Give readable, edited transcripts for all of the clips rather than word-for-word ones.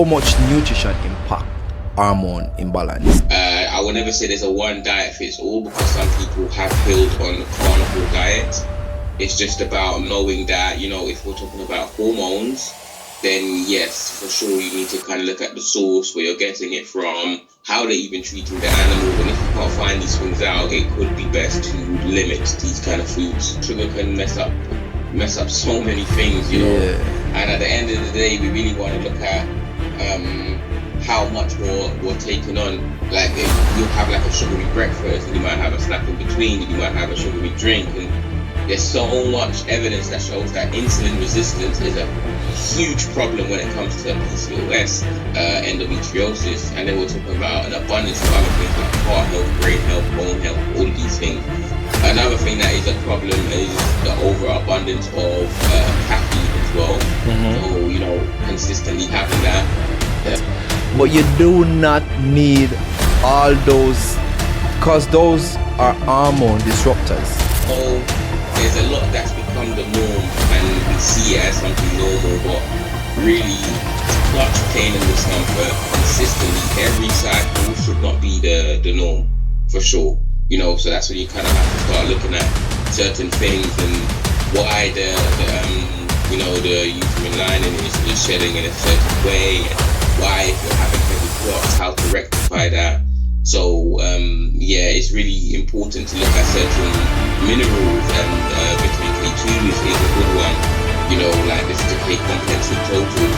How much nutrition impact hormone imbalance? I would never say there's a one diet fits all because some people have healed on the carnivore diet. It's just about knowing that, if we're talking about hormones, then yes, for sure you need to kind of look at the source where you're getting it from, how they're even treating the animals, and if you can't find these things out, it could be best to limit these kind of foods. Sugar can mess up so many things. Yeah. And at the end of the day, we really want to look at how much we're taking on. Like you'll have like a sugary breakfast, and you might have a snack in between, and you might have a sugary drink, and there's so much evidence that shows that insulin resistance is a huge problem when it comes to PCOS, endometriosis, and then we're talking about an abundance of other things like heart health, brain health, bone health, all of these things. Another thing that is a problem is the overabundance of caffeine as well. So, consistently having that. But you do not need all those, because those are hormone disruptors. So there's a lot that's become the norm, and we see it as something normal, but really much pain and discomfort consistently every cycle should not be the norm, for sure. So that's when you kind of have to start looking at certain things and why the uterine lining is shedding in a certain way, and why if you're having heavy clots, how to rectify that. So it's really important to look at certain minerals, and vitamin K2 is a good one. Like this is a K complex in total.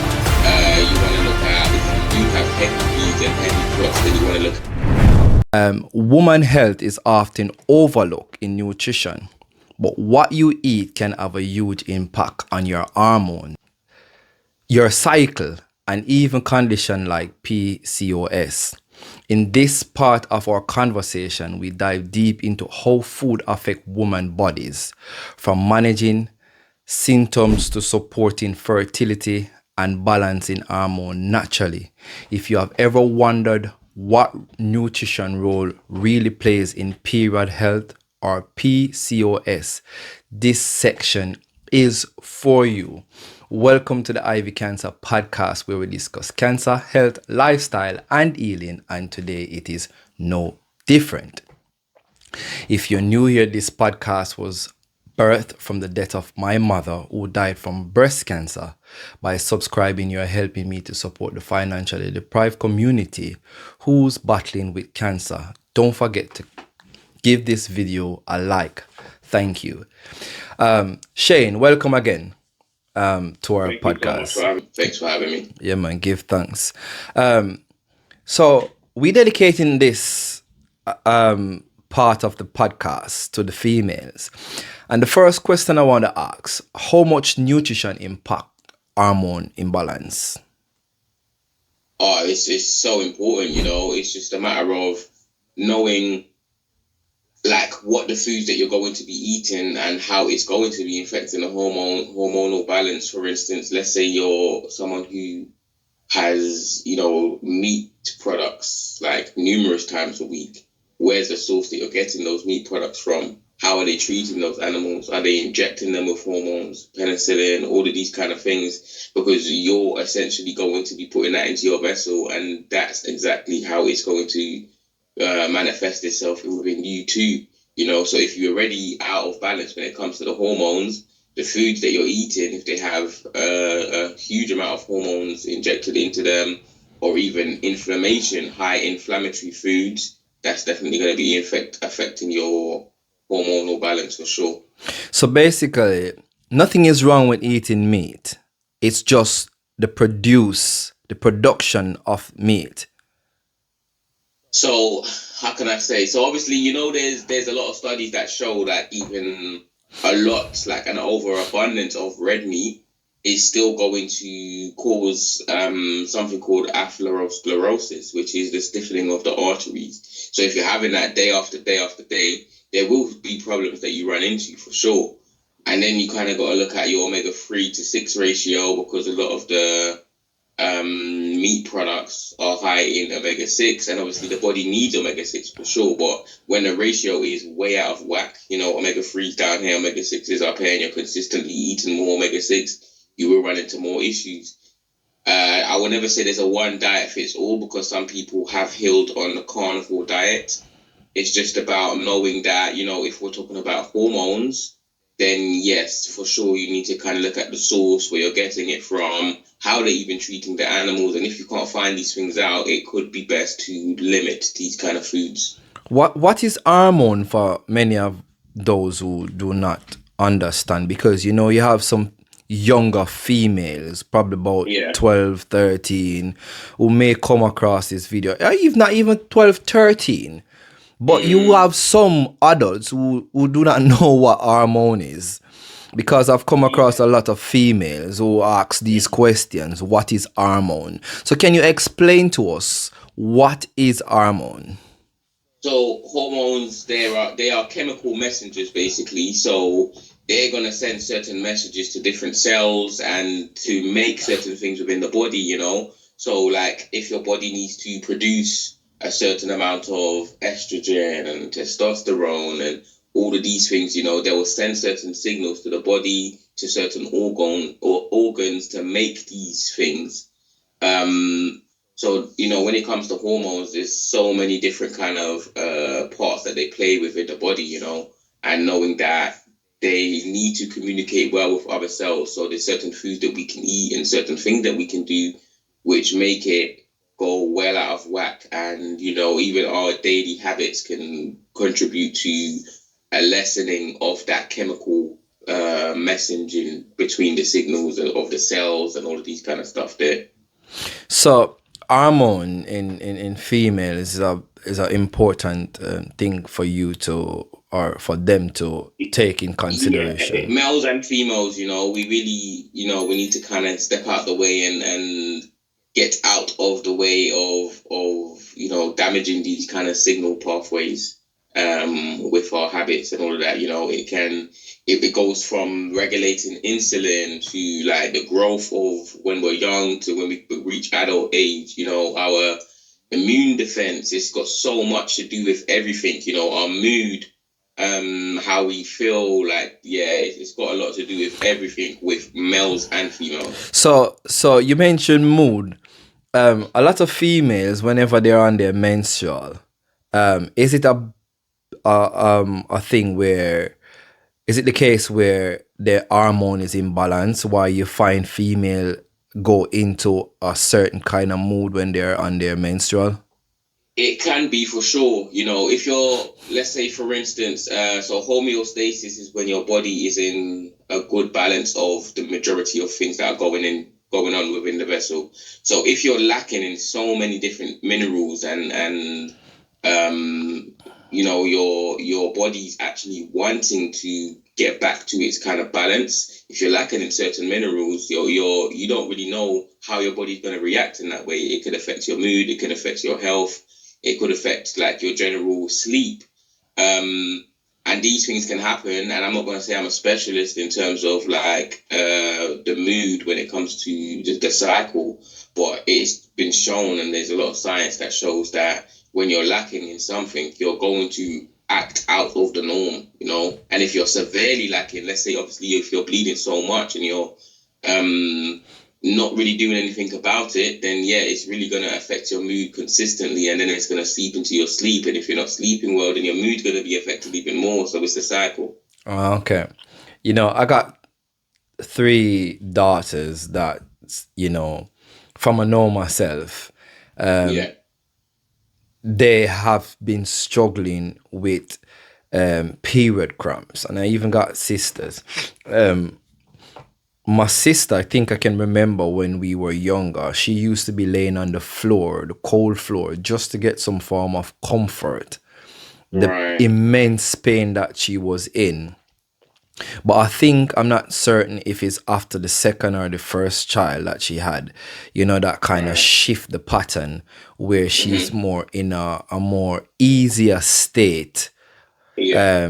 You want to look at if you do have heavy bleeds and heavy clots, then you want to look. Woman health is often overlooked in nutrition, but what you eat can have a huge impact on your hormone, your cycle, and even condition like PCOS. In this part of our conversation, we dive deep into how food affects women's bodies, from managing symptoms to supporting fertility and balancing hormone naturally. If you have ever wondered what nutrition role really plays in period health or PCOS, this section is for you. Welcome to the Ivy Cancer Podcast, where we discuss cancer, health, lifestyle, and healing, and today it is no different. If you're new here, this podcast was birthed from the death of my mother, who died from breast cancer. By subscribing, you're helping me to support the financially deprived community who's battling with cancer. Don't forget to give this video a like. Thank you. Shane, welcome again to our podcast. Thanks for having me. Yeah, man, give thanks. So we're dedicating this part of the podcast to the females. And the first question I want to ask, how much nutrition impact hormone imbalance? Oh, it's so important, it's just a matter of knowing like what the foods that you're going to be eating and how it's going to be affecting the hormonal balance. For instance, let's say you're someone who has, meat products like numerous times a week. Where's the source that you're getting those meat products from? How are they treating those animals? Are they injecting them with hormones, penicillin, all of these kind of things? Because you're essentially going to be putting that into your vessel, and that's exactly how it's going to manifest itself within you too. So if you're already out of balance when it comes to the hormones, the foods that you're eating, if they have a huge amount of hormones injected into them, or even inflammation, high inflammatory foods, that's definitely going to be affecting your hormonal balance for sure. So basically, nothing is wrong with eating meat. It's just the production of meat. So how can I say? So obviously, there's a lot of studies that show that even a lot, like an overabundance of red meat, is still going to cause something called atherosclerosis, which is the stiffening of the arteries. So if you're having that day after day after day, there will be problems that you run into for sure. And then you kind of got to look at your omega-3 to 6 ratio, because a lot of the meat products are high in omega-6, and obviously the body needs omega-6 for sure, but when the ratio is way out of whack, omega-3 is down here, omega-6 is up here, and you're consistently eating more omega-6, you will run into more issues. I will never say there's a one diet fits all because some people have healed on the carnivore diet. It's just about knowing that, if we're talking about hormones, then yes, for sure, you need to kind of look at the source where you're getting it from, how they're even treating the animals. And if you can't find these things out, it could be best to limit these kind of foods. What is hormone for many of those who do not understand? Because you have some younger females, probably about Yeah. 12, 13, who may come across this video. If not even 12, 13. But you Mm, have some adults who do not know what hormone is. Because I've come across yeah. a lot of females who ask these questions, what is hormone? So can you explain to us what is hormone? So hormones, they are chemical messengers basically. So they're gonna send certain messages to different cells and to make certain things within the body. So like if your body needs to produce a certain amount of estrogen and testosterone and all of these things, they will send certain signals to the body to certain organs to make these things. So, when it comes to hormones, there's so many different kind of parts that they play within the body, and knowing that they need to communicate well with other cells. So there's certain foods that we can eat and certain things that we can do which make it go well out of whack. And, even our daily habits can contribute to a lessening of that chemical messaging between the signals of the cells and all of these kind of stuff there. So hormone in females is a important thing for you to or for them to take in Yeah, consideration. males and females, we really, we need to kind of step out the way and get out of the way of damaging these kind of signal pathways with our habits and all of that. It goes from regulating insulin to like the growth of when we're young to when we reach adult age, our immune defense. It's got so much to do with everything, our mood, how we feel. Like, yeah, it's got a lot to do with everything with males and females. So you mentioned mood. A lot of females, whenever they're on their menstrual, is it a thing where is it the case where their hormone is imbalanced, why you find female go into a certain kind of mood when they're on their menstrual? It can be for sure, if you're, let's say, for instance, so homeostasis is when your body is in a good balance of the majority of things that are going on within the vessel. So if you're lacking in so many different minerals and your body's actually wanting to get back to its kind of balance. If you're lacking in certain minerals, you don't really know how your body's going to react in that way. It could affect your mood. It could affect your health. It could affect like your general sleep. And these things can happen. And I'm not going to say I'm a specialist in terms of like the mood when it comes to the cycle, but it's been shown, and there's a lot of science that shows that when you're lacking in something, you're going to act out of the norm. And if you're severely lacking, let's say, obviously, if you're bleeding so much and you're not really doing anything about it, then yeah, it's really going to affect your mood consistently, and then it's going to seep into your sleep. And if you're not sleeping well, then your mood's going to be affected even more. So it's a cycle. Okay. I got three daughters that, from I know myself, Yeah. they have been struggling with period cramps. And I even got sisters. My sister, I think I can remember when we were younger, she used to be laying on the floor, the cold floor, just to get some form of comfort. The Right. immense pain that she was in. But I think I'm not certain if it's after the second or the first child that she had, that kind of Right. shift the pattern where she's Mm-hmm. more in a more easier state Yeah.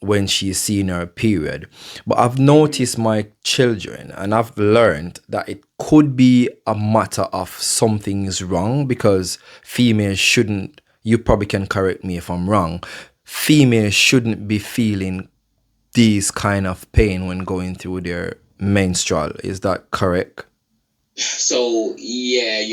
when she's seeing her period. But I've Mm-hmm. noticed my children and I've learned that it could be a matter of something is wrong because females shouldn't, you probably can correct me if I'm wrong, females shouldn't be feeling these kind of pain when going through their menstrual. Is that correct? So yeah,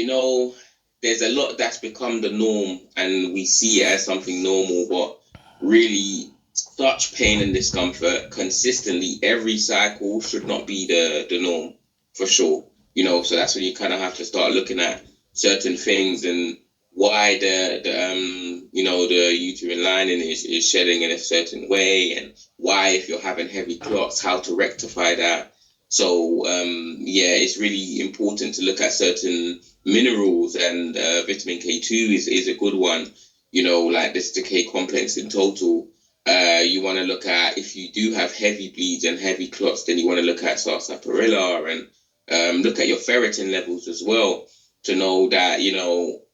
there's a lot that's become the norm, and we see it as something normal, but really, such pain and discomfort consistently every cycle should not be the norm for sure. So that's when you kind of have to start looking at certain things and why the uterine lining is shedding in a certain way, and why, if you're having heavy clots, how to rectify that. So yeah, it's really important to look at certain minerals, and vitamin K2 is a good one. Like this, the K complex in total. You want to look at, if you do have heavy bleeds and heavy clots, then you want to look at sarsaparilla, and look at your ferritin levels as well, to know that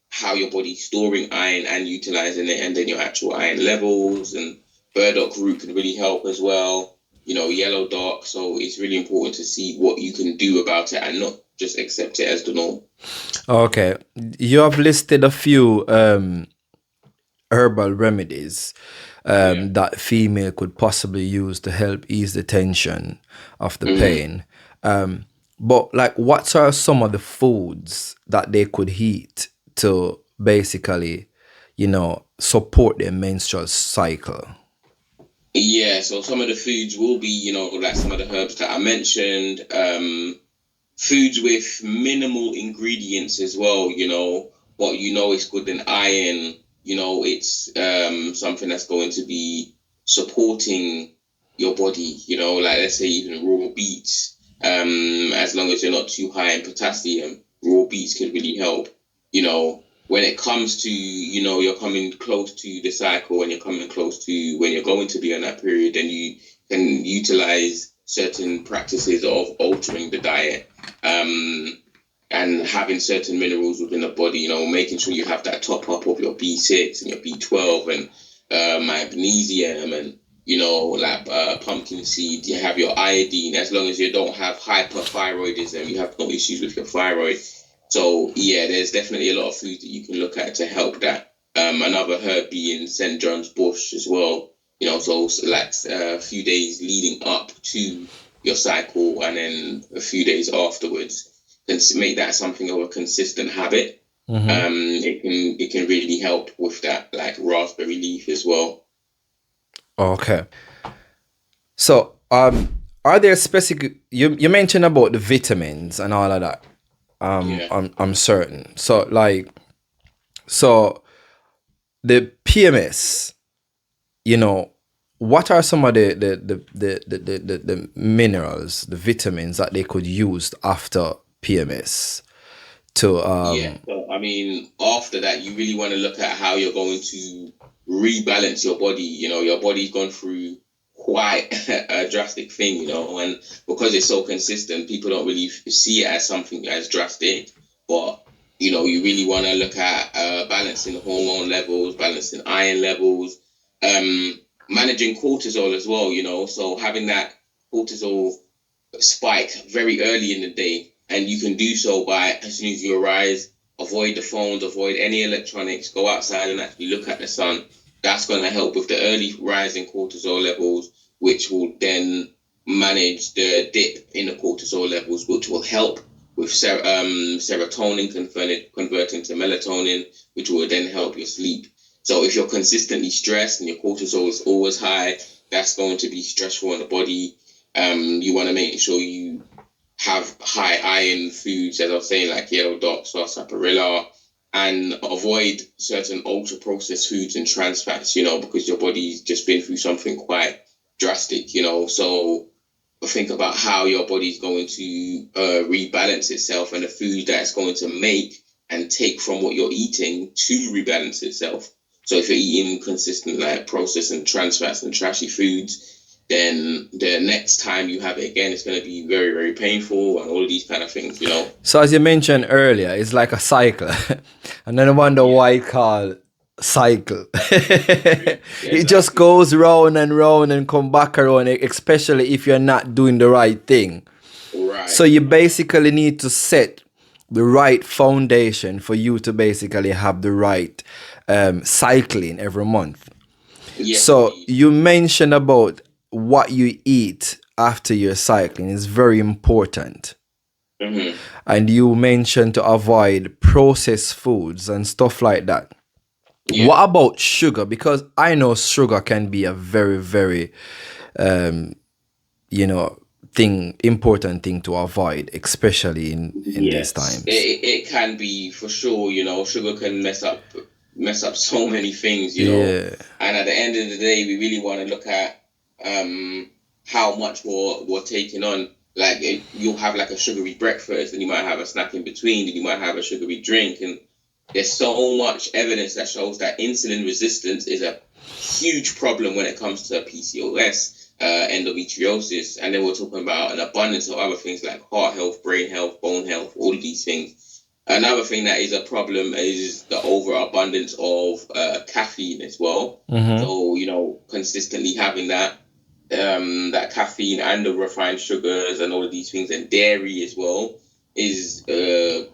how your body's storing iron and utilizing it, and then your actual iron levels. And burdock root can really help as well. Yellow dark. So it's really important to see what you can do about it, and not just accept it as the norm. Okay, you have listed a few herbal remedies Yeah. that female could possibly use to help ease the tension of the Mhm. pain. But like, what are some of the foods that they could eat to basically, support their menstrual cycle? Yeah, so some of the foods will be, like some of the herbs that I mentioned, foods with minimal ingredients as well, but it's good in iron, it's something that's going to be supporting your body, like let's say even raw beets, as long as you're not too high in potassium, raw beets can really help, when it comes to, you're coming close to the cycle, and you're coming close to when you're going to be on that period, then you can utilize certain practices of altering the diet, and having certain minerals within the body, making sure you have that top up of your B6 and your B12, and magnesium, and, like pumpkin seed, you have your iodine, as long as you don't have hyperthyroidism, you have no issues with your thyroid. So, yeah, there's definitely a lot of foods that you can look at to help that. Another herb being St. John's bush as well, so like a few days leading up to your cycle, and then a few days afterwards, and make that something of a consistent habit. Mm-hmm. It can really help with that, like raspberry leaf as well. Okay. So, are there specific, you mentioned about the vitamins and all of that. Yeah. I'm certain. So the PMS, what are some of the minerals, the vitamins that they could use after PMS to Yeah. So, I mean, after that, you really want to look at how you're going to rebalance your body. Your body's gone through quite a drastic thing, and because it's so consistent, people don't really see it as something as drastic. But, you really want to look at balancing hormone levels, balancing iron levels, um, managing cortisol as well, so having that cortisol spike very early in the day, and you can do so by, as soon as you arise, avoid the phones, avoid any electronics, go outside and actually look at the sun. That's going to help with the early rise in cortisol levels, which will then manage the dip in the cortisol levels, which will help with serotonin converting to melatonin, which will then help your sleep. So if you're consistently stressed and your cortisol is always high, that's going to be stressful on the body. You want to make sure you have high iron foods, as I was saying, like yellow dock, sarsaparilla, and avoid certain ultra processed foods and trans fats, because your body's just been through something quite drastic, So think about how your body's going to rebalance itself, and the food that's going to make and take from what you're eating to rebalance itself. So if you're eating consistent, like processed and trans fats and trashy foods, then the next time you have it again, it's going to be very, very painful, and all of these kind of things. so as you mentioned earlier, it's like a cycle. And then I wonder Yeah, why it called cycle. yeah, It just exactly. goes round and round and come back around, especially if you're not doing the right thing. So Right. you basically need to set the right foundation for you to basically have the right cycling every month. Yes, So indeed. you mentioned about what you eat after your cycling is very important. Mm-hmm. And you mentioned to avoid processed foods and stuff like that. Yeah. What about sugar? Because I know sugar can be a very, very, um, you know, important thing to avoid, especially in these Yes, times. it can be for sure. Sugar can mess up so many things. Yeah. And at the end of the day, we really want to look at how much we're taking on. Like you'll have like a sugary breakfast, and you might have a snack in between, and you might have a sugary drink, and there's so much evidence that shows that insulin resistance is a huge problem when it comes to PCOS, endometriosis, and then we're talking about an abundance of other things like heart health, brain health, bone health, all of these things. Another thing that is a problem is the overabundance of caffeine as well. Mm-hmm. So, consistently having that caffeine and the refined sugars and all of these things and dairy as well is a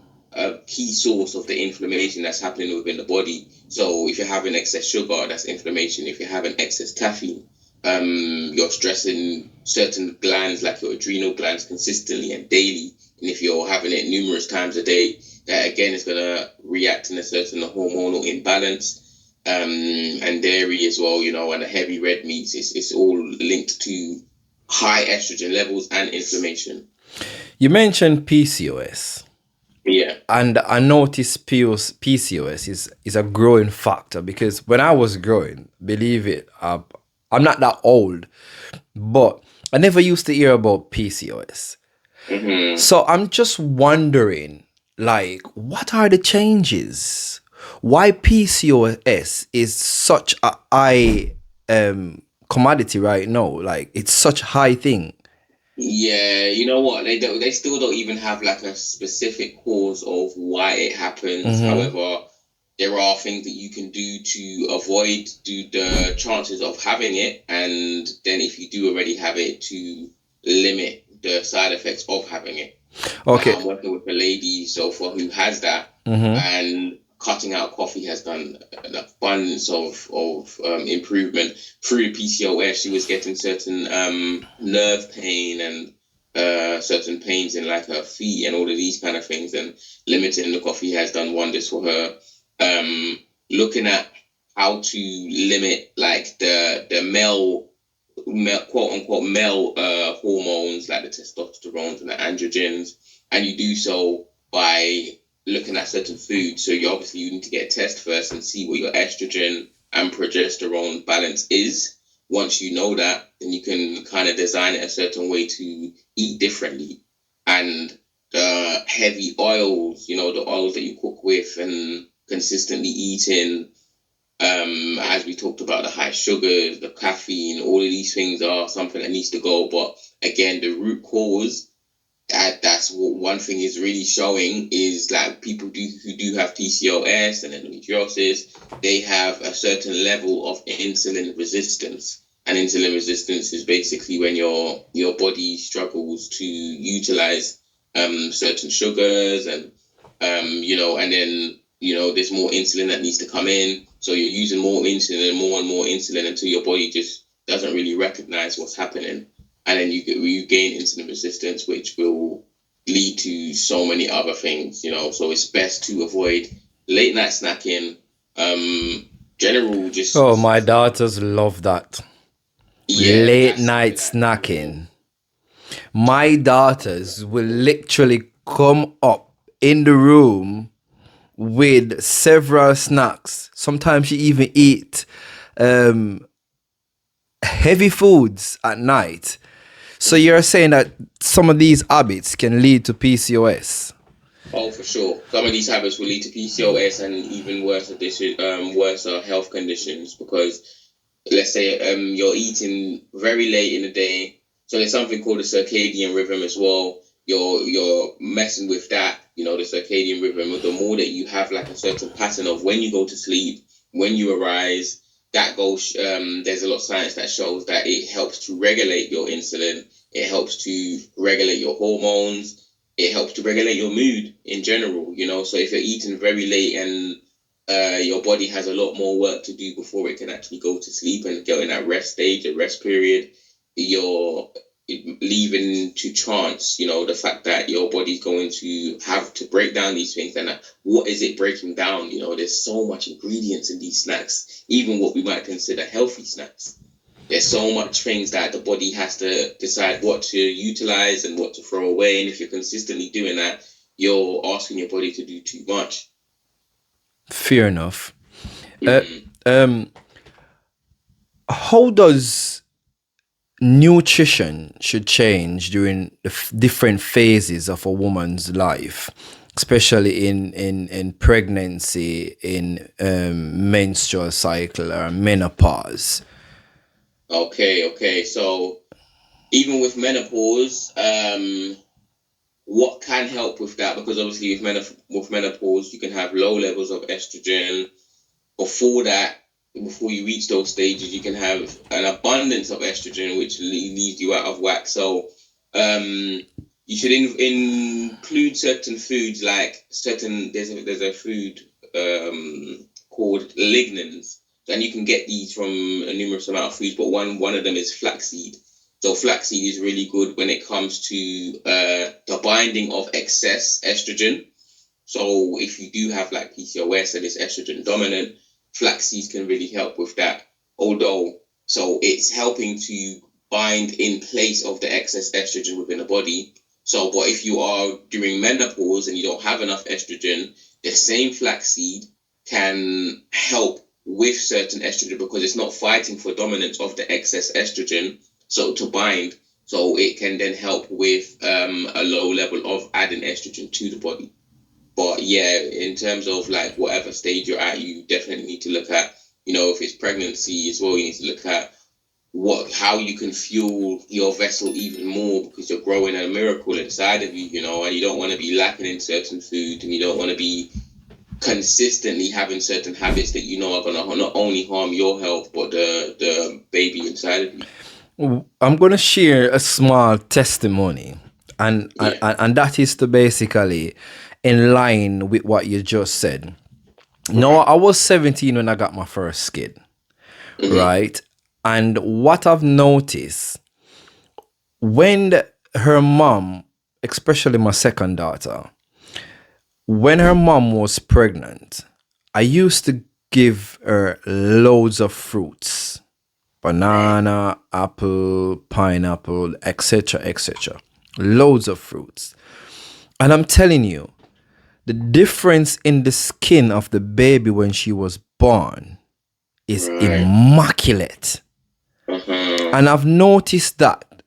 key source of the inflammation that's happening within the body. So if you're having excess sugar, that's inflammation. If you're having excess caffeine, you're stressing certain glands like your adrenal glands consistently and daily. And if you're having it numerous times a day, that again is going to react in a certain hormonal imbalance. And dairy as well, and the heavy red meats, it's all linked to high estrogen levels and inflammation. You mentioned PCOS. Yeah. And I noticed PCOS is a growing factor because when I was growing, believe it, I'm not that old, but I never used to hear about PCOS. Mm-hmm. So I'm just wondering, like, what are the changes? Why PCOS is such a high commodity right now? Like, it's such a high thing. Yeah, you know what? They still don't even have like a specific cause of why it happens. Mm-hmm. However, there are things that you can do to avoid the chances of having it, and then if you do already have it, to limit the side effects of having it. Okay. I'm working with a lady so far who has that, Mm-hmm. and cutting out coffee has done an abundance of improvement. Through PCOS, she was getting certain nerve pain and certain pains in like her feet and all of these kind of things, and limiting the coffee has done wonders for her. Looking at how to limit like the male quote unquote male hormones like the testosterone and the androgens, and you do so by looking at certain foods. So you need to get a test first and see what your estrogen and progesterone balance is. Once you know that, then you can kind of design it a certain way to eat differently. And the heavy oils, the oils that you cook with and consistently eating, as we talked about, the high sugars, the caffeine, all of these things are something that needs to go. But again, the root cause, that's what one thing is really showing is like people who do have PCOS and endometriosis, they have a certain level of insulin resistance. And insulin resistance is basically when your body struggles to utilize certain sugars and then there's more insulin that needs to come in. So you're using more insulin and more insulin until your body just doesn't really recognize what's happening. And then you gain insulin resistance, which will lead to so many other things. So it's best to avoid late night snacking, general Oh, just, my daughters love that. yeah, Late that's night something snacking. My daughters will literally come up in the room with several snacks. Sometimes she even eat um, heavy foods at night. So you're saying that some of these habits can lead to PCOS? Oh, for sure. Some of these habits will lead to PCOS and even worse health conditions because let's say you're eating very late in the day, so there's something called the circadian rhythm as well. You're messing with that, the circadian rhythm. The more that you have like a certain pattern of when you go to sleep, when you arise, that goes. There's a lot of science that shows that it helps to regulate your insulin. It helps to regulate your hormones. It helps to regulate your mood in general. So if you're eating very late and your body has a lot more work to do before it can actually go to sleep and go in that rest stage, a rest period. Your leaving to chance, the fact that your body's going to have to break down these things, and what is it breaking down? There's so much ingredients in these snacks, even what we might consider healthy snacks. There's so much things that the body has to decide what to utilize and what to throw away. And if you're consistently doing that, you're asking your body to do too much. Fair enough. Mm-hmm. How does nutrition should change during the different phases of a woman's life, especially in pregnancy, in menstrual cycle or menopause? Okay. So even with menopause, what can help with that? Because obviously with menopause, you can have low levels of estrogen. Before that, before you reach those stages, you can have an abundance of estrogen, which leaves you out of whack. So you should include certain foods, like there's a food called lignans, and you can get these from a numerous amount of foods, but one of them is flaxseed. So flaxseed is really good when it comes to the binding of excess estrogen. So if you do have like PCOS and it's estrogen dominant, flaxseed can really help with that. So it's helping to bind in place of the excess estrogen within the body. So, but if you are during menopause and you don't have enough estrogen, the same flaxseed can help with certain estrogen because it's not fighting for dominance of the excess estrogen, so to bind. So it can then help with a low level of adding estrogen to the body. But yeah, in terms of like whatever stage you're at, you definitely need to look at, if it's pregnancy as well, you need to look at how you can fuel your vessel even more, because you're growing a miracle inside of you, and you don't want to be lacking in certain food, and you don't want to be consistently having certain habits that are going to not only harm your health, but the baby inside of you. I'm going to share a small testimony, and that is to basically in line with what you just said. No, I was 17 when I got my first kid, right? And what I've noticed, when her mom, especially my second daughter, when her mom was pregnant, I used to give her loads of fruits, banana, apple, pineapple, etc., etc. Loads of fruits. And I'm telling you, the difference in the skin of the baby when she was born is immaculate. And I've noticed that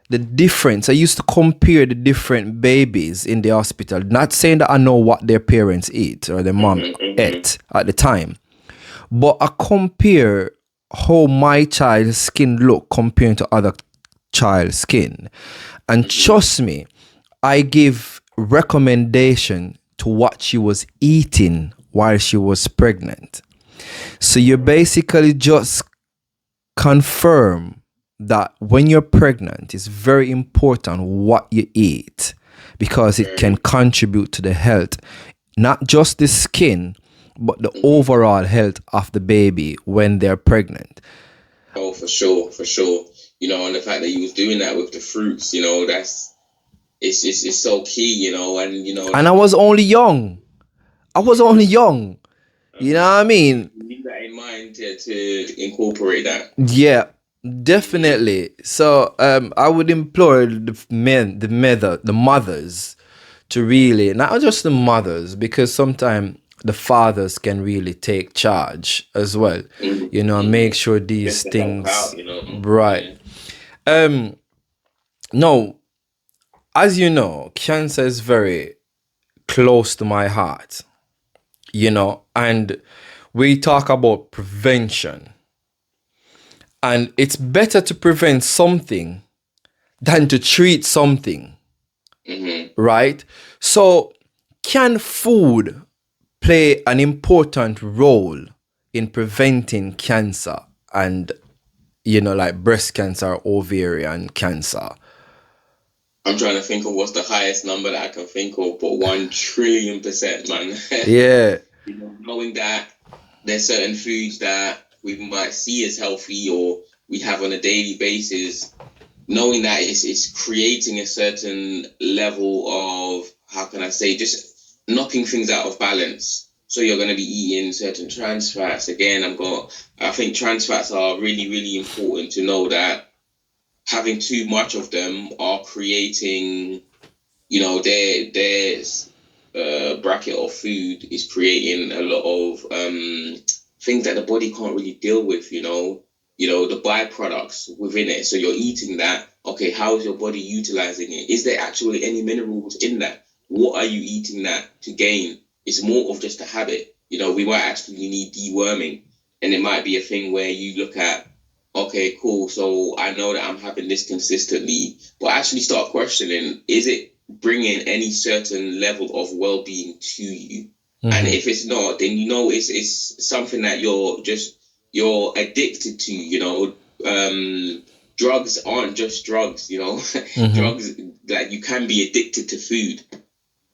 the difference, I used to compare the different babies in the hospital, not saying that I know what their parents eat or their mom ate at the time, but I compare how my child's skin look compared to other child's skin. And trust me, I give recommendation to what she was eating while she was pregnant. So you basically just confirm that when you're pregnant, it's very important what you eat, because it can contribute to the health, not just the skin, but the overall health of the baby when they're pregnant. Oh, for sure. And the fact that you was doing that with the fruits, it's so key, And I was only young. You know what I mean? Keep that in mind to incorporate that. Yeah, definitely. So I would implore the mothers to really, not just the mothers, because sometimes the fathers can really take charge as well. Make sure these things out, right. No, as you know, cancer is very close to my heart. And we talk about prevention. And it's better to prevent something than to treat something. Right? So, can food play an important role in preventing cancer and, like breast cancer, ovarian cancer? I'm trying to think of what's the highest number that I can think of, but 1 trillion %, man. Yeah. Knowing that there's certain foods that we might see as healthy or we have on a daily basis knowing that it's creating a certain level of, how can I say, just knocking things out of balance. So you're going to be eating certain trans fats. Again, I think trans fats are really, really important to know that having too much of them are creating, there's bracket of food is creating a lot of things that the body can't really deal with, the byproducts within it. So you're eating that. Okay, how is your body utilizing it? Is there actually any minerals in that? What are you eating that to gain? It's more of just a habit. We might actually need deworming. And it might be a thing where you look at, okay, cool. So I know that I'm having this consistently, but actually start questioning, is it bringing any certain level of well-being to you? And if it's not, then it's something that you're addicted to. Drugs aren't just drugs. Drugs, like, you can be addicted to food.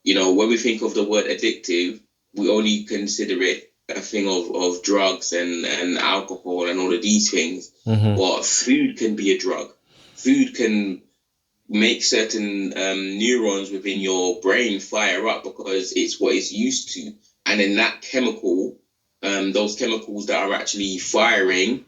When we think of the word addictive, we only consider it a thing of drugs and alcohol and all of these things. But food can be a drug. Food can make certain neurons within your brain fire up because it's what it's used to. And then that chemical, those chemicals that are actually firing,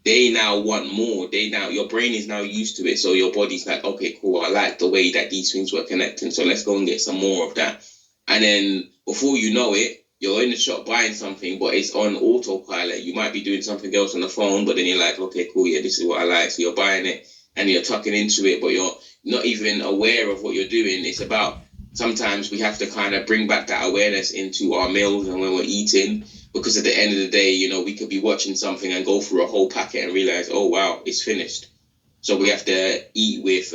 they now want more. Your brain is now used to it. So your body's like, okay, cool. I like the way that these things were connecting. So let's go and get some more of that. And then before you know it, you're in the shop buying something, but it's on autopilot. You might be doing something else on the phone, but then you're like, okay, cool. Yeah, this is what I like. So you're buying it and you're tucking into it, but you're not even aware of what you're doing. It's about, sometimes we have to kind of bring back that awareness into our meals and when we're eating, because at the end of the day, we could be watching something and go through a whole packet and realize, oh, wow, it's finished. So we have to eat with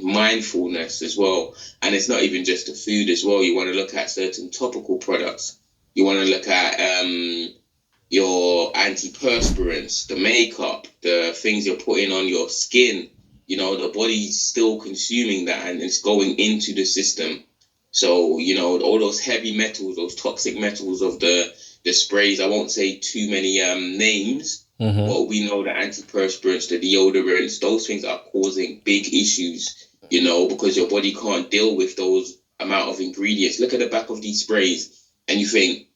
mindfulness as well. And it's not even just the food as well. You want to look at certain topical products. You want to look at your antiperspirants, the makeup, the things you're putting on your skin. The body's still consuming that and it's going into the system. So, all those heavy metals, those toxic metals of the sprays, I won't say too many names, but we know the antiperspirants, the deodorants, those things are causing big issues, because your body can't deal with those amount of ingredients. Look at the back of these sprays and you think,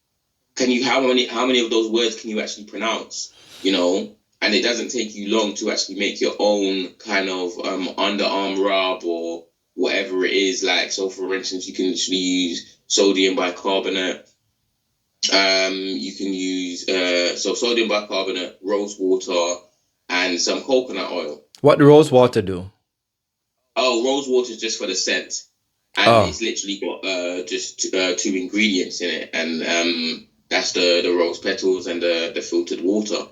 how many of those words can you actually pronounce? And it doesn't take you long to actually make your own kind of underarm rub or whatever it is. Like, so for instance, you can literally use sodium bicarbonate. You can use sodium bicarbonate, rose water, and some coconut oil. What the rose water do? Oh, rose water is just for the scent, and it's literally got just two ingredients in it, and that's the rose petals and the filtered water.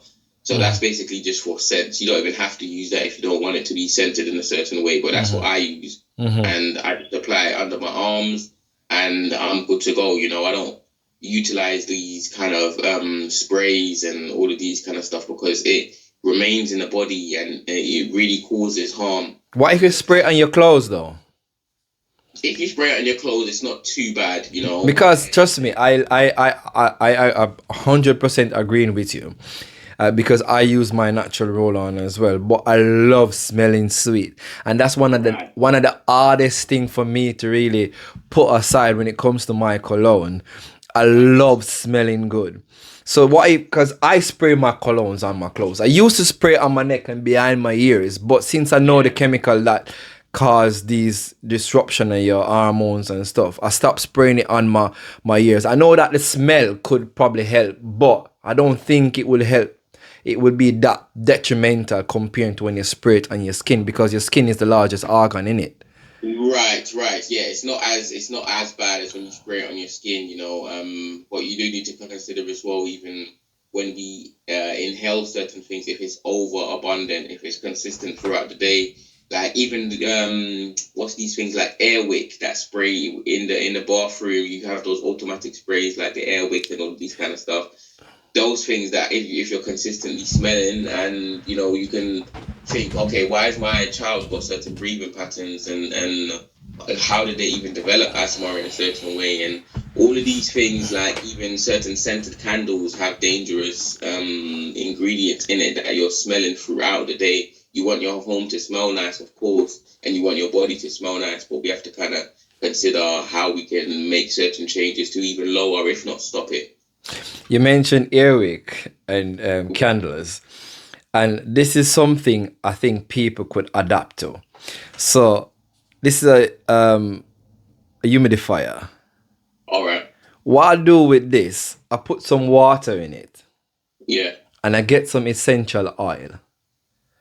So that's basically just for scents. You don't even have to use that if you don't want it to be scented in a certain way, but that's what I use. And I just apply it under my arms and I'm good to go. I don't utilize these kind of sprays and all of these kind of stuff because it remains in the body and it really causes harm. What if you spray it on your clothes though? If you spray it on your clothes, it's not too bad, Because trust me, I 100% agreeing with you. Because I use my natural roll-on as well, but I love smelling sweet, and that's one of the hardest thing for me to really put aside when it comes to my cologne. I love smelling good. So because I spray my colognes on my clothes. I used to spray on my neck and behind my ears, but since I know the chemical that cause these disruption in your hormones and stuff, I stopped spraying it on my ears. I know that the smell could probably help, but I don't think it will help. It would be that detrimental compared to when you spray it on your skin, because your skin is the largest organ in it. Right. Yeah, it's not as bad as when you spray it on your skin, but you do need to consider as well, even when we inhale certain things, if it's overabundant, if it's consistent throughout the day, like even what's these things like Airwick that spray in the bathroom. You have those automatic sprays like the Airwick and all these kind of stuff. Those things that if you're consistently smelling and you can think, okay, why has my child got certain breathing patterns and how did they even develop asthma in a certain way? And all of these things, like even certain scented candles have dangerous ingredients in it that you're smelling throughout the day. You want your home to smell nice, of course, and you want your body to smell nice, but we have to kind of consider how we can make certain changes to even lower, if not stop it. You mentioned earwig and candles, and this is something I think people could adapt to. So this is a humidifier. All right. What I do with this, I put some water in it. Yeah. And I get some essential oil.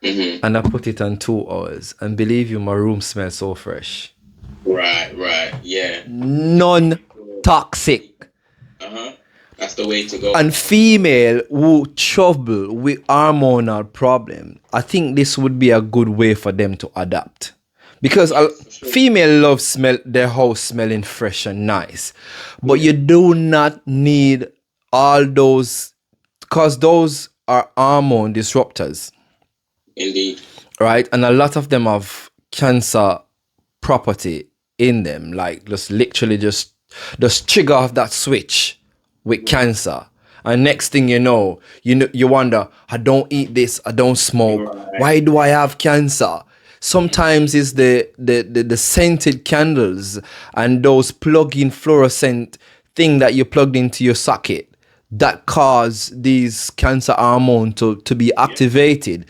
Mm-hmm. And I put it on 2 hours. And believe you, my room smells so fresh. Right. Yeah. Non-toxic. Uh-huh. That's the way to go. And female who trouble with hormonal problem, I think this would be a good way for them to adapt. Because female love smell their house smelling fresh and nice. But you do not need all those, because those are hormone disruptors. Indeed. Right? And a lot of them have cancer property in them. Like just literally just trigger off that switch with cancer. And next thing you know, you wonder, I don't eat this, I don't smoke. Right. Why do I have cancer? Sometimes it's the scented candles and those plug-in fluorescent thing that you plugged into your socket that cause these cancer hormone to be activated.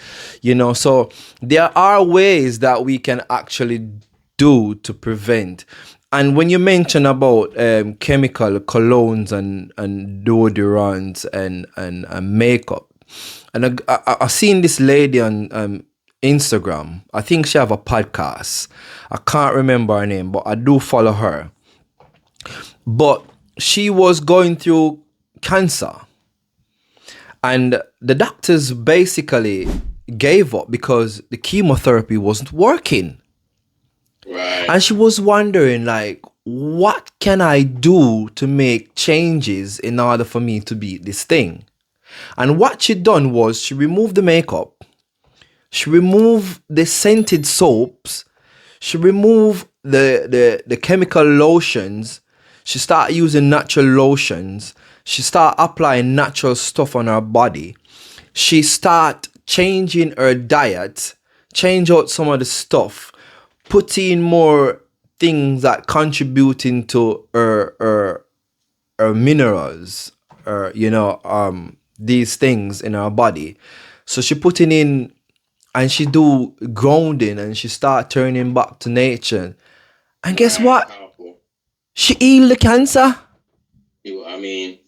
So there are ways that we can actually do to prevent. And when you mention about chemical colognes and deodorants and makeup, and I've seen this lady on Instagram. I think she have a podcast. I can't remember her name, but I do follow her. But she was going through cancer. And the doctors basically gave up because the chemotherapy wasn't working. Right. And she was wondering, like, what can I do to make changes in order for me to beat this thing? And what she done was she removed the makeup. She removed the scented soaps. She removed the chemical lotions. She started using natural lotions. She started applying natural stuff on her body. She started changing her diet, change out some of the stuff, put in more things that contribute into her minerals, these things in her body. So she putting in, and she do grounding, and she start turning back to nature. And guess what? Powerful. She healed the cancer. I mean,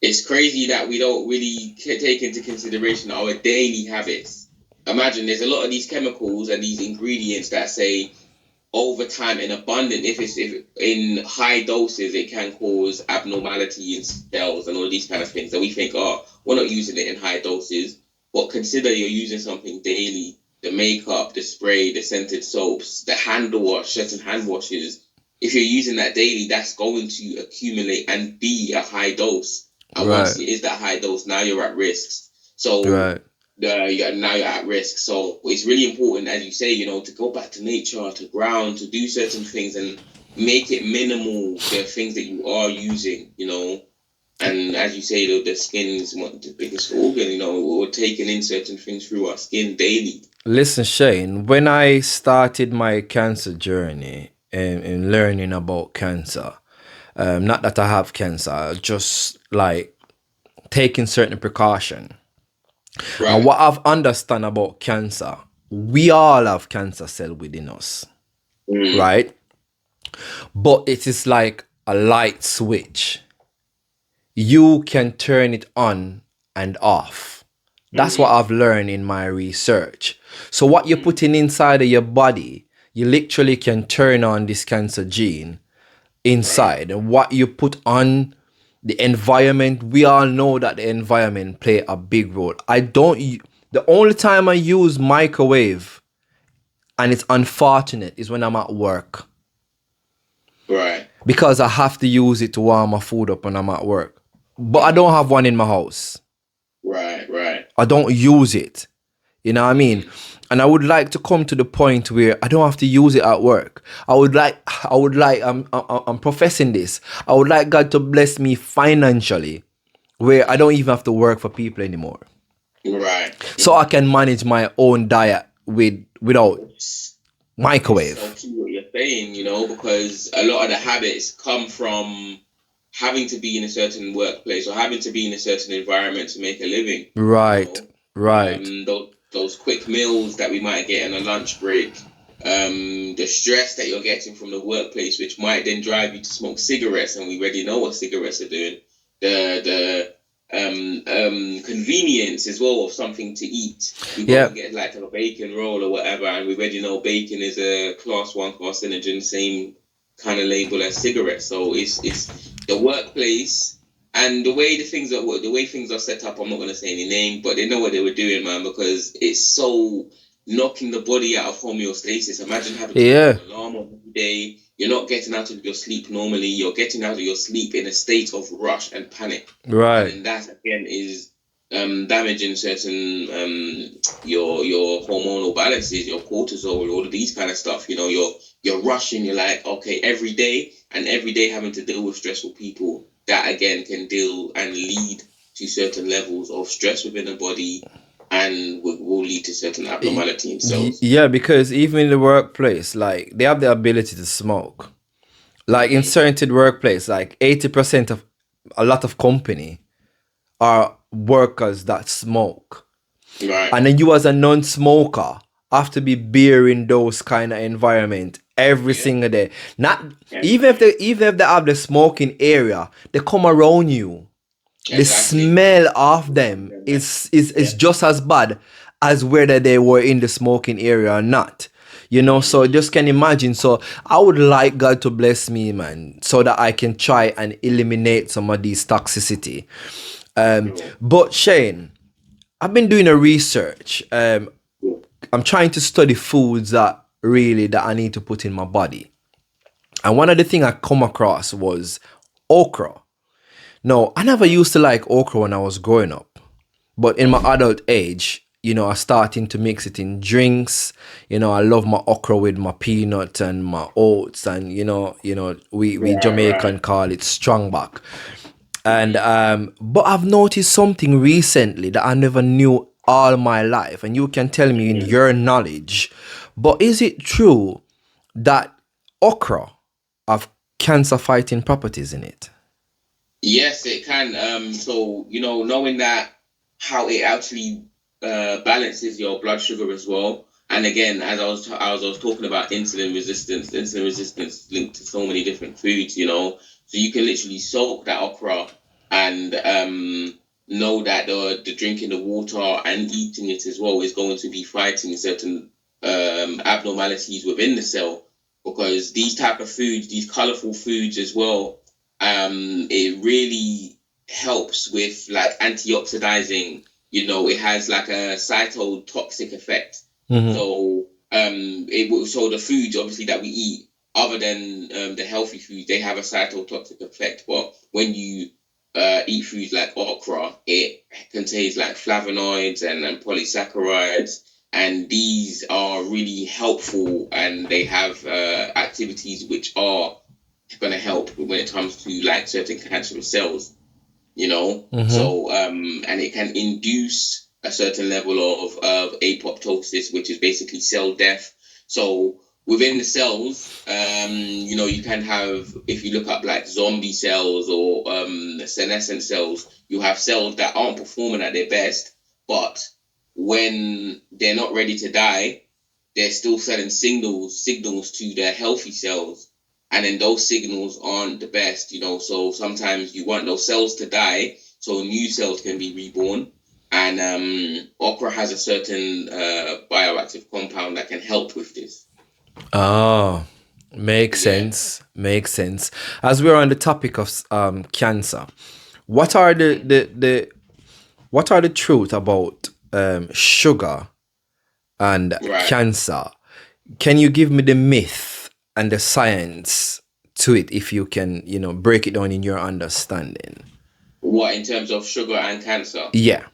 it's crazy that we don't really take into consideration our daily habits. Imagine there's a lot of these chemicals and these ingredients that say over time in abundant, if in high doses, it can cause abnormality in cells and all these kind of things. So we think, oh, we're not using it in high doses. But consider you're using something daily: the makeup, the spray, the scented soaps, the hand wash, certain hand washes. If you're using that daily, that's going to accumulate and be a high dose. And once it is that high dose, now you're at risk. So now you're at risk. So it's really important, as you say, to go back to nature, to ground, to do certain things and make it minimal, the things that you are using, And as you say, the skin is the biggest organ, we're taking in certain things through our skin daily. Listen, Shane, when I started my cancer journey and learning about cancer, not that I have cancer, just like taking certain precaution. Right. And what I've understand about cancer, we all have cancer cell within us, right? But it is like a light switch. You can turn it on and off. That's what I've learned in my research. So what you're putting inside of your body, you literally can turn on this cancer gene inside. And what you put on the environment, we all know that the environment play a big role. The only time I use microwave, and it's unfortunate, is when I'm at work. Right. Because I have to use it to warm my food up when I'm at work. But I don't have one in my house. Right. I don't use it. You know what I mean? And I would like to come to the point where I don't have to use it at work. I'm professing this. I would like God to bless me financially, where I don't even have to work for people anymore. Right. so I can manage my own diet without It's, it's so microwave. key what you're saying, because a lot of the habits come from having to be in a certain workplace or having to be in a certain environment to make a living. You Right, know, right. those quick meals that we might get on a lunch break, the stress that you're getting from the workplace, which might then drive you to smoke cigarettes, and we already know what cigarettes are doing. The convenience as well of something to eat. You go Yeah, and get like a bacon roll or whatever, and we already know bacon is a class one carcinogen, same kind of label as cigarettes. So it's the workplace and the way things are set up. I'm not going to say any name, but they know what they were doing, man, because it's so knocking the body out of homeostasis. Imagine having to put yeah, an alarm on every day. You're not getting out of your sleep normally. You're getting out of your sleep in a state of rush and panic, and right. then that again is damaging certain your hormonal balances, your cortisol, all of these kind of stuff. You're rushing. You're like, okay, every day having to deal with stressful people. That again can deal and lead to certain levels of stress within the body, and will lead to certain abnormality in cells. Yeah, because even in the workplace, like they have the ability to smoke. Like in Mm-hmm. certain workplace, like 80% of a lot of company are workers that smoke. Right. And then you as a non-smoker have to be bearing those kind of environment every Yeah. single day. Not Every day. even if they have the smoking area, they come around you. The Exactly. smell of them is Yeah. just as bad as whether they were in the smoking area or not. So Mm-hmm. just can imagine. So I would like God to bless me, man, so that I can try and eliminate some of these toxicity. Sure. But Shane, I've been doing a research. Sure. I'm trying to study foods that I need to put in my body. And one of the things I come across was okra. No, I never used to like okra when I was growing up. But in my adult age, I starting to mix it in drinks. I love my okra with my peanut and my oats, and we Right. Jamaican Right. call it strong back. And Mm-hmm. but I've noticed something recently that I never knew all my life, and you can tell me in Mm-hmm. your knowledge. But is it true that okra have cancer fighting properties in it? Yes, it can. So knowing that how it actually balances your blood sugar as well. And again, as I was talking about insulin resistance linked to so many different foods. So you can literally soak that okra and know that the drinking the water and eating it as well is going to be fighting certain abnormalities within the cell, because these type of foods, these colorful foods as well, it really helps with like antioxidizing. It has like a cytotoxic effect. Mm-hmm. So the foods obviously that we eat, other than the healthy foods, they have a cytotoxic effect. But when you eat foods like okra, it contains like flavonoids and polysaccharides, and these are really helpful, and they have activities which are going to help when it comes to like certain cancerous cells. Mm-hmm. And it can induce a certain level of apoptosis, which is basically cell death. So within the cells, you can have, if you look up like zombie cells or senescent cells, you have cells that aren't performing at their best, but when they're not ready to die, they're still sending signals to their healthy cells, and then those signals aren't the best. So sometimes you want those cells to die so new cells can be reborn. And okra has a certain bioactive compound that can help with this. Oh, makes Yeah. sense. Makes sense. As we're on the topic of cancer, what are the truth about sugar and Right. cancer? Can you give me the myth and the science to it, if you can, break it down in your understanding? What, in terms of sugar and cancer? Yeah.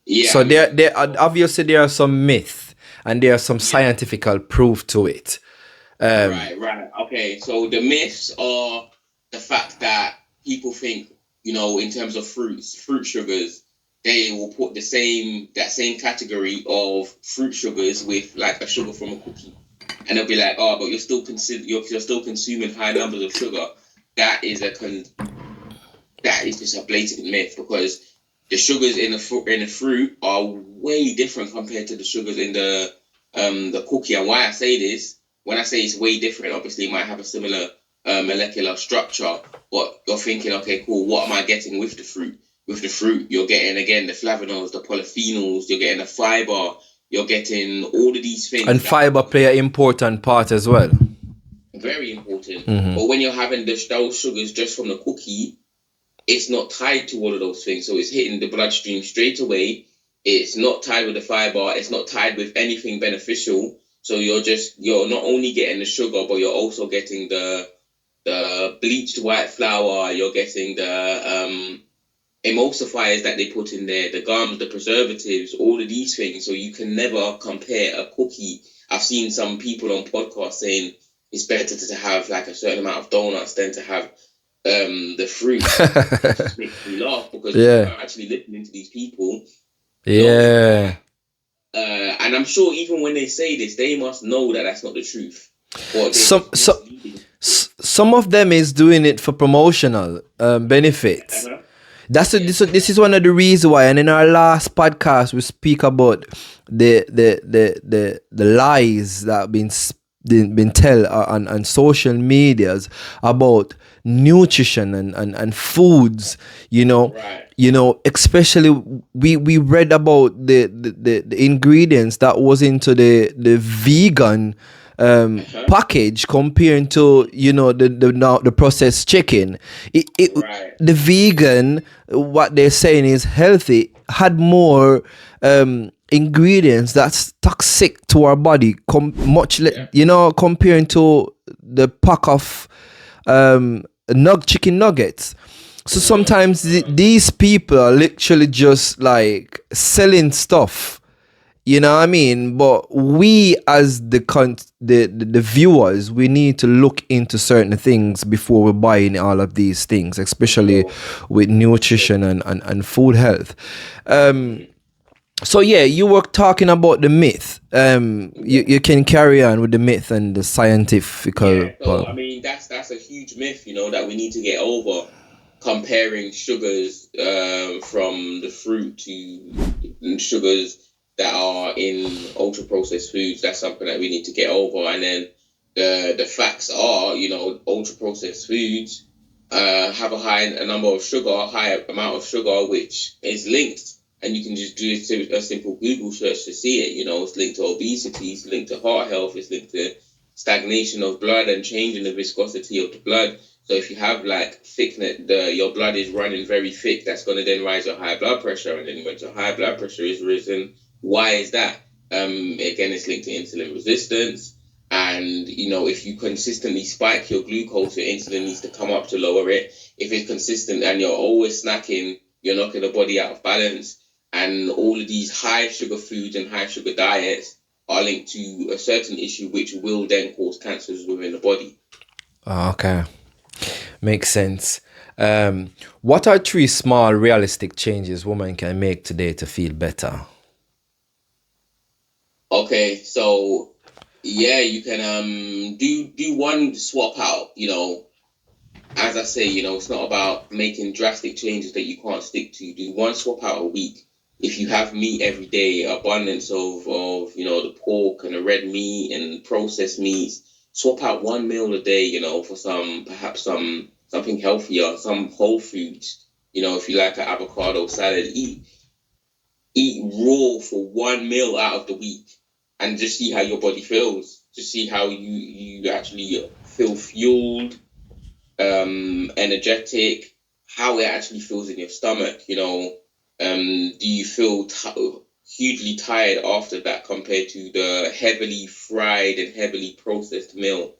Yeah, So I there mean, are obviously there are some myth and there are some yeah. scientific proof to it. Right, right. Okay, so the myths are the fact that people think, in terms of fruit sugars, they will put that same category of fruit sugars with like a sugar from a cookie, and they'll be like, oh, but you're still consuming high numbers of sugar. That is that is just a blatant myth, because the sugars in the fruit are way different compared to the sugars in the cookie. And why I say this, when I say it's way different, obviously it might have a similar molecular structure, but you're thinking, okay, cool, what am I getting with the fruit? With the fruit, you're getting again the flavonols, the polyphenols, you're getting the fiber, you're getting all of these things. And fiber play an important part as well. Very important. But when you're having those sugars just from the cookie, it's not tied to all of those things. So it's hitting the bloodstream straight away. It's not tied with the fiber. It's not tied with anything beneficial. So you're not only getting the sugar, but you're also getting the bleached white flour. You're getting the emulsifiers that they put in there, the gums, the preservatives, all of these things. So you can never compare a cookie. I've seen some people on podcasts saying it's better to have like a certain amount of donuts than to have the fruit. It just makes me laugh, because you're actually listening to these people. Yeah. And I'm sure even when they say this, they must know that that's not the truth. Some of them is doing it for promotional benefits. This is one of the reasons why. And in our last podcast, we speak about the lies that have been told on social medias about nutrition and foods, especially we read about the ingredients that was into the vegan package comparing to the processed chicken. The vegan, what they're saying is healthy, had more ingredients that's toxic to our body, comparing to the pack of chicken nuggets. So sometimes these people are literally just like selling stuff, you know what I mean? But we as the viewers, we need to look into certain things before we're buying all of these things, especially with nutrition and food health. So yeah, you were talking about the myth. You can carry on with the myth and the scientific. So I mean, that's a huge myth, that we need to get over. Comparing sugars from the fruit to sugars that are in ultra processed foods, that's something that we need to get over. And then the facts are, ultra processed foods have a high amount of sugar, which is linked. And you can just do a simple Google search to see it. It's linked to obesity, it's linked to heart health, it's linked to stagnation of blood and change in the viscosity of the blood. So if you have like thickness, your blood is running very thick, that's going to then rise your high blood pressure. And then when your high blood pressure is risen, why is that? Again, it's linked to insulin resistance. And, if you consistently spike your glucose, your insulin needs to come up to lower it. If it's consistent and you're always snacking, you're knocking the body out of balance. And all of these high sugar foods and high sugar diets are linked to a certain issue, which will then cause cancers within the body. Okay. Makes sense. What are 3 small realistic changes women can make today to feel better? Okay, so you can do one swap out, as I say, it's not about making drastic changes that you can't stick to. Do one swap out a week. If you have meat every day, abundance of the pork and the red meat and processed meats, swap out one meal a day, for something healthier, some whole foods. If you like an avocado salad, eat raw for one meal out of the week, and just see how your body feels. Just see how you actually feel fueled, energetic, how it actually feels in your stomach. Do you feel hugely tired after that compared to the heavily fried and heavily processed meal?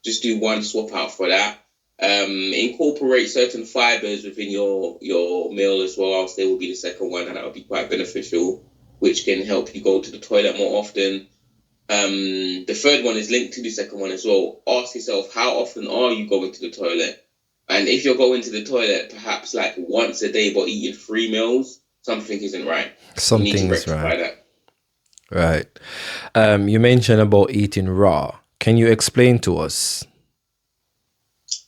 Just do one swap out for that. Incorporate certain fibers within your meal as well. I'll say will be the second one, and that would be quite beneficial, which can help you go to the toilet more often. The third one is linked to the second one as well. Ask yourself, how often are you going to the toilet? And if you're going to the toilet perhaps like once a day but eating 3 meals, something isn't right. You need to Something is rectify right. that. Right. You mentioned about eating raw. Can you explain to us?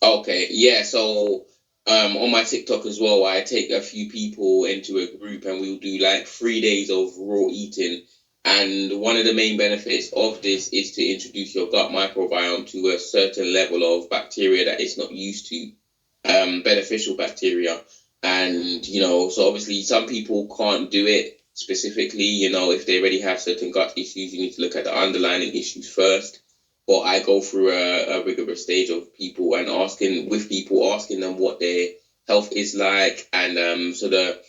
Okay, yeah. So, on my TikTok as well, I take a few people into a group, and we'll do like 3 days of raw eating. And one of the main benefits of this is to introduce your gut microbiome to a certain level of bacteria that it's not used to, beneficial bacteria. And so obviously some people can't do it specifically. If they already have certain gut issues, you need to look at the underlying issues first. But I go through a rigorous stage of people and asking them what their health is like. And so the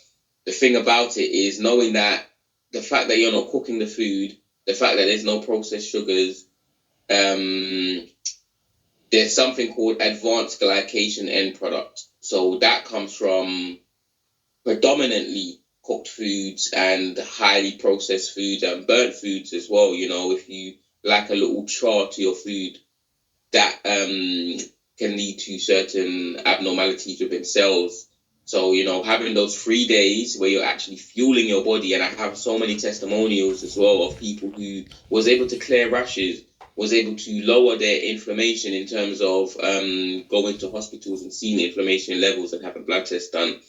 thing about it is knowing that the fact that you're not cooking the food, the fact that there's no processed sugars, um, there's something called advanced glycation end product. So that comes from predominantly cooked foods and highly processed foods and burnt foods as well. If you like a little char to your food, that can lead to certain abnormalities within cells. So, having those 3 days where you're actually fueling your body, and I have so many testimonials as well of people who was able to clear rashes, was able to lower their inflammation in terms of going to hospitals and seeing inflammation levels and having blood tests done,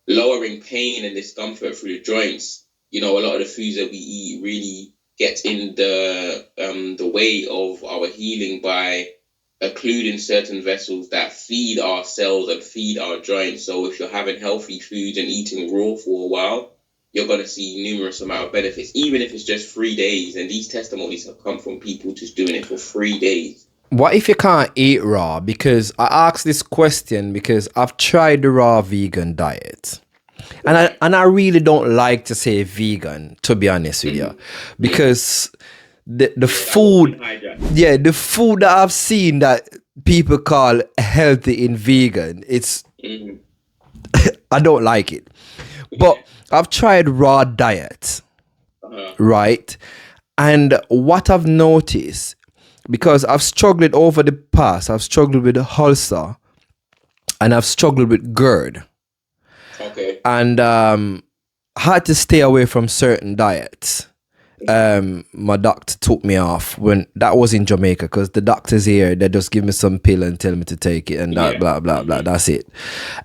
lowering pain and discomfort through the joints. A lot of the foods that we eat really get in the way of our healing by occluding certain vessels that feed our cells and feed our joints. So if you're having healthy food and eating raw for a while, you're going to see numerous amount of benefits, even if it's just 3 days. And these testimonies have come from people just doing it for 3 days. What if you can't eat raw? Because I asked this question because I've tried the raw vegan diet. And I really don't like to say vegan, to be honest with you. Because the food, the food that I've seen that people call healthy in vegan, I don't like it. But I've tried raw diet, right? And what I've noticed, because I've struggled over the past, I've struggled with ulcer and I've struggled with GERD. Okay. And had to stay away from certain diets. My doctor took me off when that was in Jamaica, because the doctors here, they just give me some pill and tell me to take it and that blah blah blah. That's it.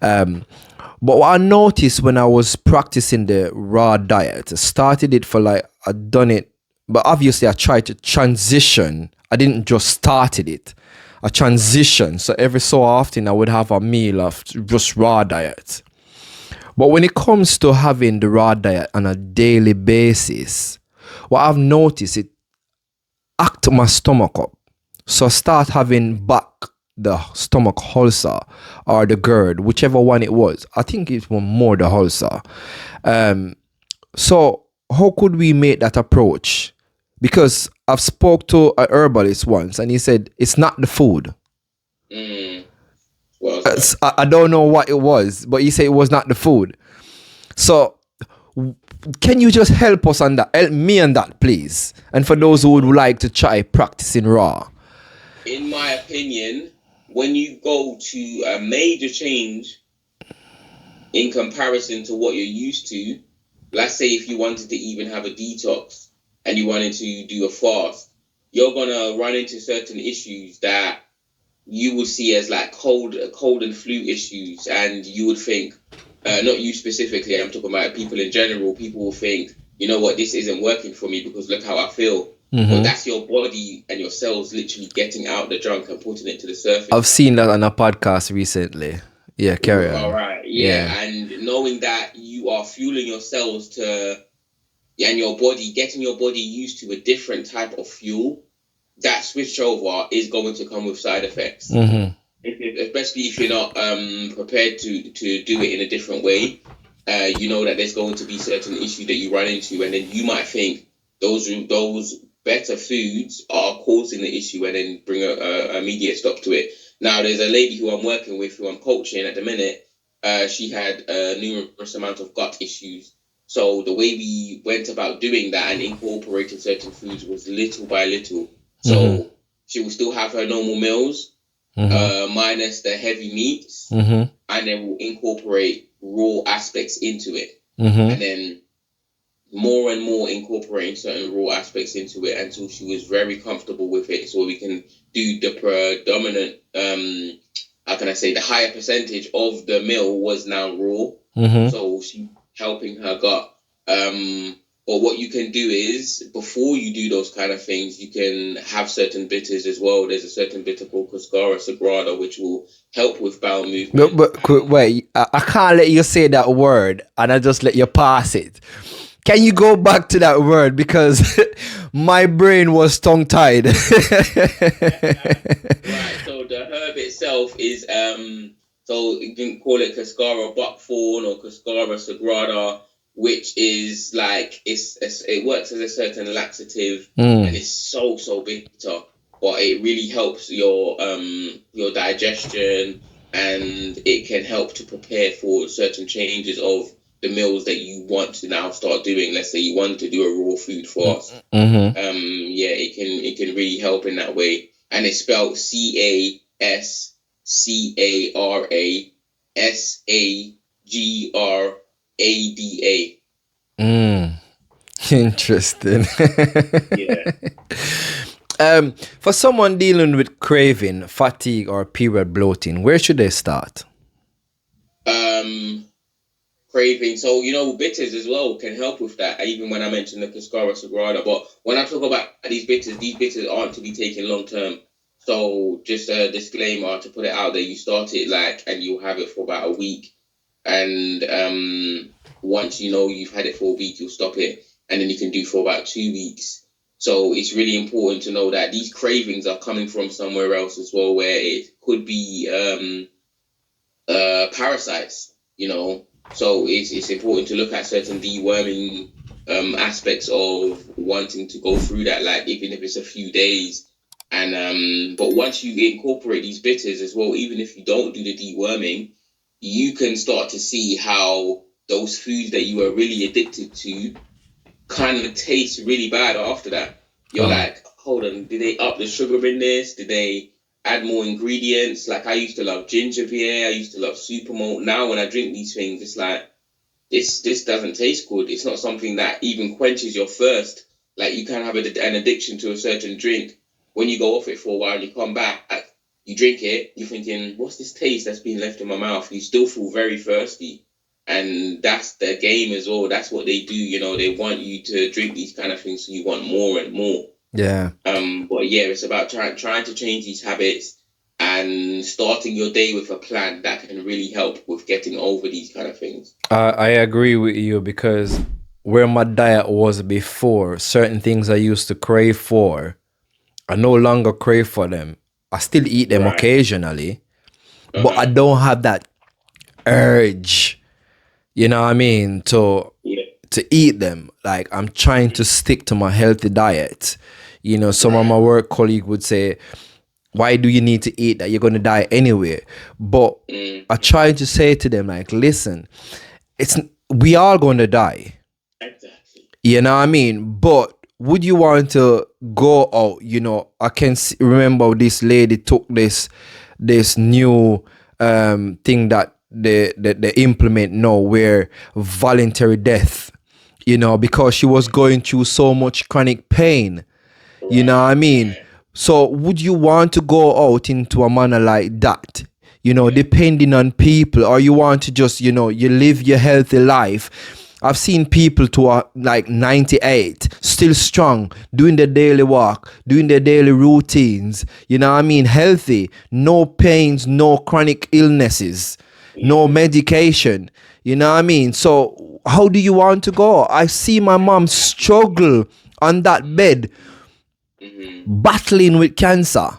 But what I noticed when I was practicing the raw diet, I started it for I done it, but obviously I tried to transition. I didn't just started it. I transitioned. So every so often I would have a meal of just raw diet. But when it comes to having the raw diet on a daily basis, what I've noticed, it act my stomach up. So I start having back the stomach ulcer or the GERD, whichever one it was. I think it was more the ulcer. So how could we make that approach? Because I've spoke to a herbalist once and he said it's not the food. Well, I don't know what it was, but he said it was not the food. So can you just help us on that? Help me on that, please. And for those who would like to try practicing raw. In my opinion, when you go to a major change in comparison to what you're used to, let's say if you wanted to even have a detox and you wanted to do a fast, you're going to run into certain issues that you would see as like cold and flu issues, and you would think, not you specifically, I'm talking about people in general, people will think, you know what, this isn't working for me because look how I feel. But that's your body and your cells literally getting out the junk and putting it to the surface. I've seen that on a podcast recently. Yeah, carry on. All right, yeah. And knowing that you are fueling your cells and your body, getting your body used to a different type of fuel, that switch over is going to come with side effects. Especially if you're not prepared to do it in a different way. You know that there's going to be certain issues that you run into, and then you might think those better foods are causing the issue, and then bring a immediate stop to it. Now, there's a lady who I'm working with, who I'm coaching at the minute. She had a numerous amount of gut issues. So the way we went about doing that and incorporating certain foods was little by little. So she will still have her normal meals, minus the heavy meats, and then we'll incorporate raw aspects into it. and then more and more incorporating certain raw aspects into it until she was very comfortable with it. So we can do the predominant, how can I say, the higher percentage of the meal was now raw. So she helping her gut. But what you can do is, before you do those kind of things, you can have certain bitters as well. There's a certain bitter called Cascara Sagrada, which will help with bowel movement. Wait, I can't let you say that word and I just let you pass it. Can you go back to that word, because my brain was tongue-tied. Right, so the herb itself is, so you can call it Cascara buckthorn or Cascara Sagrada, which is like, it works as a certain laxative, and it's so bitter, but it really helps your digestion, and it can help to prepare for certain changes of the meals that you want to now start doing. Let's say you want to do a raw food fast. It can really help in that way. And it's spelled CASCARASAGRADA. Interesting. Yeah. For someone dealing with craving, fatigue, or period bloating, where should they start? Craving. So, bitters as well can help with that, even when I mentioned the Cascara Sagrada. But when I talk about these bitters aren't to be taken long term. So just a disclaimer to put it out there, you start it and you'll have it for about a week. And once you've had it for a week, you'll stop it. And then you can do for about 2 weeks. So it's really important to know that these cravings are coming from somewhere else as well, where it could be parasites, So it's important to look at certain deworming aspects of wanting to go through that, even if it's a few days. And but once you incorporate these bitters as well, even if you don't do the deworming, you can start to see how those foods that you were really addicted to kind of taste really bad after that. You're like, hold on, did they up the sugar in this? Did they add more ingredients? Like, I used to love ginger beer, I used to love super malt. Now when I drink these things, it's like, this doesn't taste good. It's not something that even quenches your thirst. Like, you can have an addiction to a certain drink. When you go off it for a while and you come back, you drink it, you're thinking, what's this taste that's been left in my mouth? You still feel very thirsty. And that's the game as well. That's what they do. They want you to drink these kind of things, so you want more and more. Yeah. But yeah, it's about trying to change these habits and starting your day with a plan that can really help with getting over these kind of things. I agree with you, because where my diet was before, certain things I used to crave for, I no longer crave for them. I still eat them occasionally, but I don't have that urge, you know what I mean, to eat them. Like, I'm trying to stick to my healthy diet. Some of my work colleague would say, why do you need to eat that? You're going to die anyway. But I try to say to them, like, listen, we are going to die. Exactly. You know what I mean? But would you want to go out? I can remember this lady took this new thing that they implement now, where voluntary death, because she was going through so much chronic pain. You know what I mean? So would you want to go out into a manner like that, depending on people, or you want to just, you live your healthy life? I've seen people to are like 98, still strong, doing their daily walk, doing their daily routines, healthy, no pains, no chronic illnesses, no medication, So how do you want to go? I see my mom struggle on that bed, battling with cancer.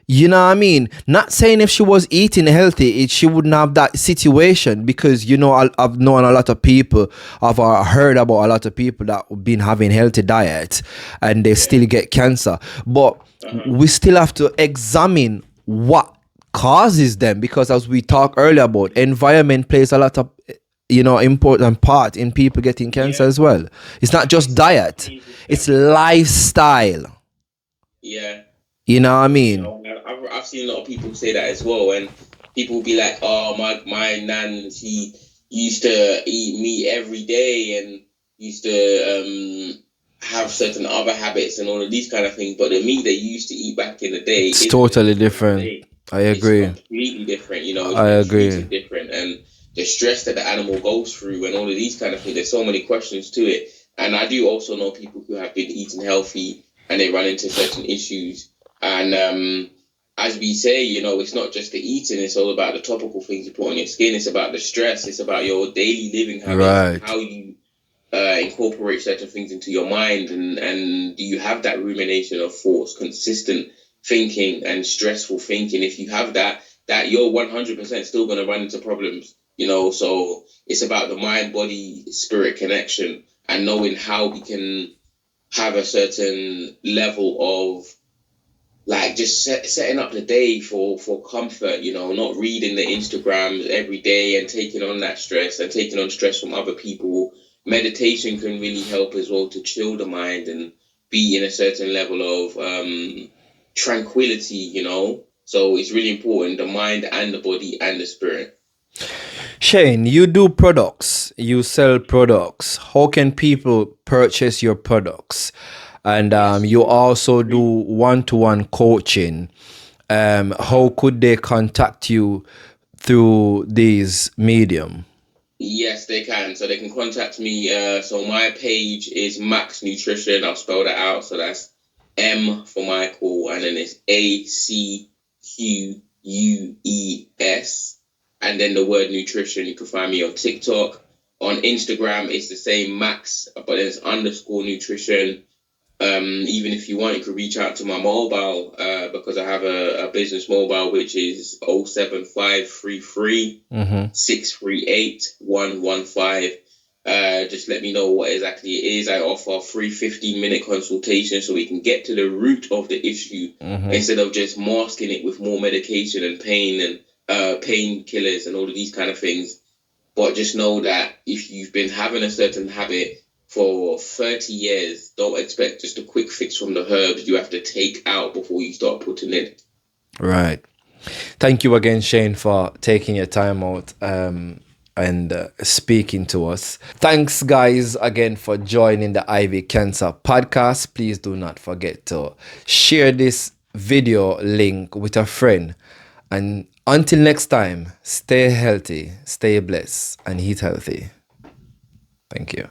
Not saying if she was eating healthy, she wouldn't have that situation, because I've known a lot of people, I've heard about a lot of people that have been having healthy diets and they still get cancer. But we still have to examine what causes them, because as we talked earlier about, environment plays a lot of important part in people getting cancer as well. It's not just diet, it's lifestyle. Yeah. You know what I mean? I've seen a lot of people say that as well, and people will be like, "Oh, my nan, she used to eat meat every day and used to have certain other habits and all of these kind of things. But the meat that you used to eat back in the day It's isn't the totally meat of different. today. I It's agree. completely different. You know, it's I been agree. treated different, and the stress that the animal goes through, and all of these kind of things. There's so many questions to it. And I do also know people who have been eating healthy and they run into certain issues. And as we say, you know, it's not just the eating, it's all about the topical things you put on your skin. It's about the stress, it's about your daily living habits and Right. how you incorporate certain things into your mind. And do you have that rumination of thoughts, consistent thinking and stressful thinking? If you have that you're 100% still going to run into problems, you know. So it's about the mind, body, spirit connection and knowing how we can have a certain level of like just setting up the day for comfort, you know, not reading the Instagrams every day and taking on that stress and taking on stress from other people. Meditation can really help as well to chill the mind and be in a certain level of tranquility, you know. So it's really important, the mind and the body and the spirit. Shane, you do products, you sell products. How can people purchase your products? And Yes. you also do one-to-one coaching. How could they contact you through these medium? Yes, they can. So they can contact me. So my page is Max Nutrition. I'll spell that out. So that's M for Michael, and then it's ACQUES, and then the word nutrition. You can find me on TikTok. On Instagram, it's the same Max, but there's underscore nutrition. Even if you want, you could reach out to my mobile because I have a business mobile, which is 07533 Mm-hmm. 638 115. Just let me know what exactly it is. I offer a free 15-minute consultation so we can get to the root of the issue Mm-hmm. instead of just masking it with more medication and pain and painkillers and all of these kind of things. But just know that if you've been having a certain habit for 30 years, don't expect just a quick fix from the herbs you have to take out before you start putting in. Right. Thank you again, Shane, for taking your time out and speaking to us. Thanks, guys, again for joining the Ivy Cancer podcast. Please do not forget to share this video link with a friend. And until next time, stay healthy, stay blessed, and eat healthy. Thank you.